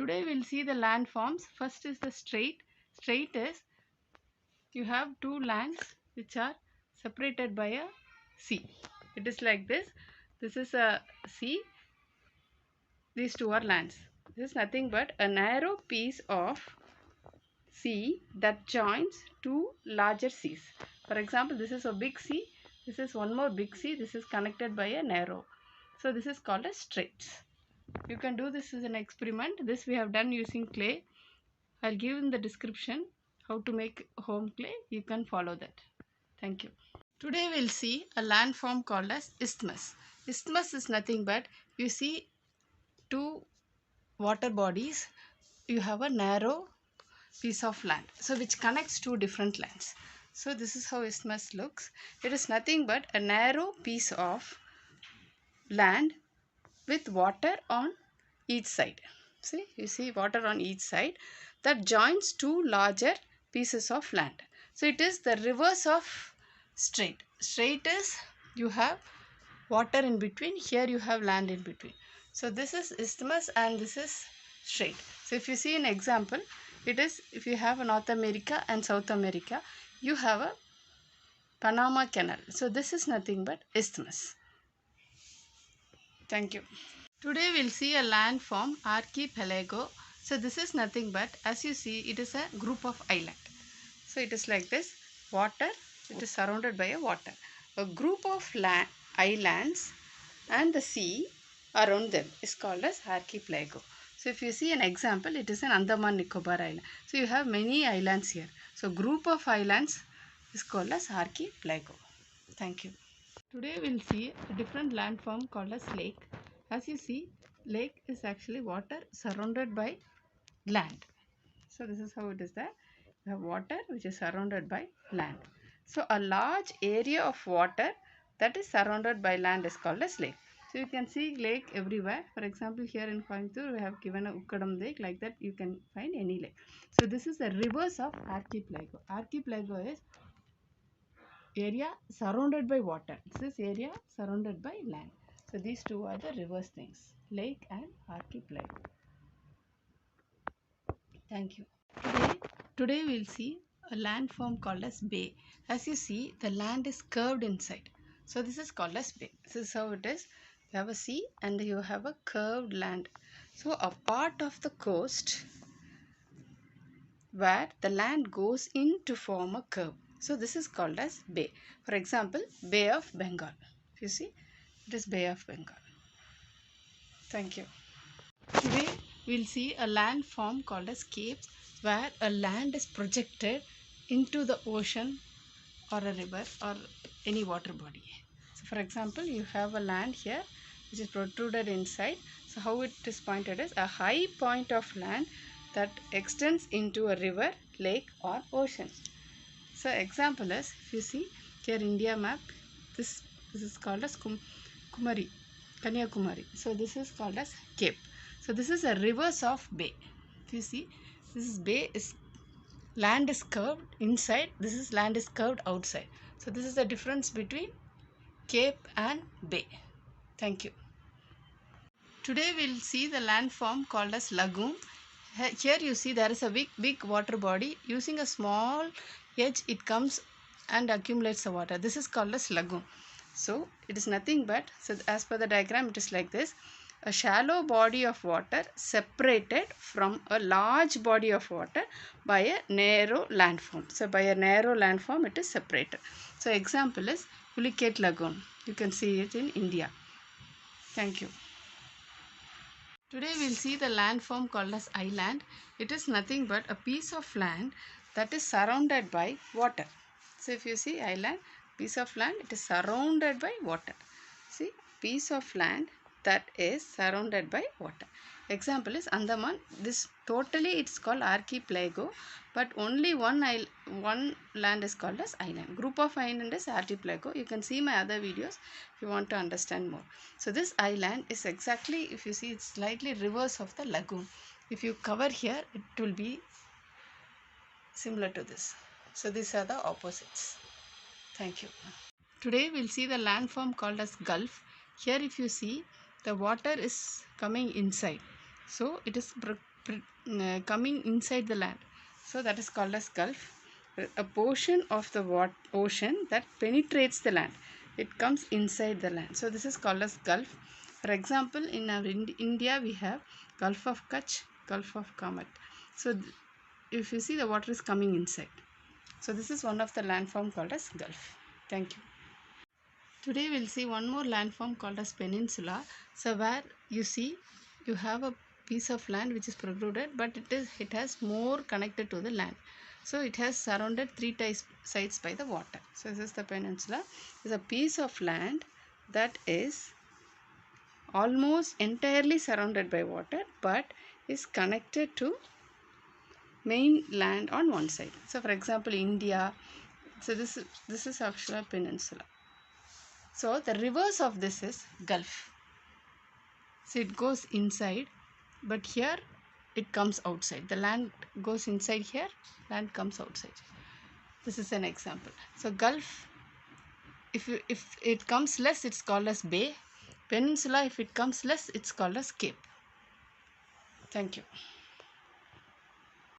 Today we'll see the landforms. First is the strait. Strait is you have two lands which are separated by a sea. It is like this. This is a sea. These two are lands. This is nothing but a narrow piece of sea that joins two larger seas. For example, this is a big sea. This is one more big sea. This is connected by a narrow. So this is called a straits. You can do this as an experiment. This we have done using clay. I'll give in the description how to make home clay. You can follow that. Thank you. Today we'll see a landform called as isthmus. Isthmus is nothing but you see two water bodies. You have a narrow piece of land, so which connects two different lands. So this is how isthmus looks. It is nothing but a narrow piece of land with water on each side. See, you see water on each side that joins two larger pieces of land. So it is the reverse of strait. Strait is you have water in between, here you have land in between. So this is isthmus and this is strait. So if you see an example, it is if you have a North America and South America, you have a Panama Canal. So this is nothing but isthmus. Thank you. Today we'll see a landform archipelago. So this is nothing but as you see it is a group of island. So it is like this, water, it is surrounded by a water. A group of islands and the sea around them is called as archipelago. So if you see an example, it is an Andaman Nicobar island. So you have many islands here. So group of islands is called as archipelago. Thank you. Today we'll see a different landform called as lake. As you see, lake is actually water surrounded by land. So this is how it is there. You have water which is surrounded by land. So a large area of water that is surrounded by land is called as lake. So you can see lake everywhere. For example, here in Coimbatore we have given a Ukkadam lake. Like that you can find any lake. So this is the reverse of archipelago. Archipelago is area surrounded by water. This is area surrounded by land. So these two are the reverse things, lake and archipelago. Thank you. Today we'll see a landform called as bay. As you see, the land is curved inside. So this is called as bay. This is how it is. You have a sea and you have a curved land. So a part of the coast where the land goes in to form a curve. So this is called as bay. For example, Bay of Bengal. If you see, it is Bay of Bengal. Thank you. Today we'll see a landform called as capes, where a land is projected into the ocean or a river or any water body. So for example, you have a land here which is protruded inside. So how it is pointed is a high point of land that extends into a river, lake or ocean. So example is, if you see here India map, this is called as Kumari, Kanyakumari. So this is called as cape. So this is a reverse of bay. If you see, this is bay, is land is curved inside, this is land is curved outside. So this is the difference between cape and bay. Thank you. Today we'll see the landform called as lagoon. Here you see there is a big water body. Using a small edge it comes and accumulates the water. This is called as lagoon. So it is nothing but, so as per the diagram it is like this. A shallow body of water separated from a large body of water by a narrow landform. So by a narrow landform it is separated. So example is Pulicat Lagoon. You can see it in India. Thank you. Today we will see the landform called as island. It is nothing but a piece of land that is surrounded by water. So if you see island, piece of land, it is surrounded by water. See, piece of land that is surrounded by water. Example is Andaman. This totally it's called archipelago, but only one land is called as island. Group of island is archipelago. You can see my other videos if you want to understand more. So this island is exactly, if you see, it's slightly reverse of the lagoon. If you cover here, it will be similar to this. So these are the opposites. Thank you. Today we'll see the landform called as gulf. Here if you see, the water is coming inside. So it is coming inside the land. So that is called as gulf. A portion of the ocean that penetrates the land. It comes inside the land. So this is called as gulf. For example, in our India we have Gulf of Kutch, Gulf of Kamat. So if you see, the water is coming inside. So this is one of the landform called as gulf. Thank you. Today we'll see one more landform called as peninsula. So where you see you have a piece of land which is protruded, but it has more connected to the land. So it has surrounded three sides by the water. So this is the peninsula. It's a piece of land that is almost entirely surrounded by water, but is connected to main land on one side. So for example, India. So this is actually a peninsula. So the reverse of this is gulf. So it goes inside, but here it comes outside. The land goes inside here, land comes outside. This is an example. So gulf, if it comes less, it's called as bay. Peninsula, if it comes less, it's called as cape. Thank you.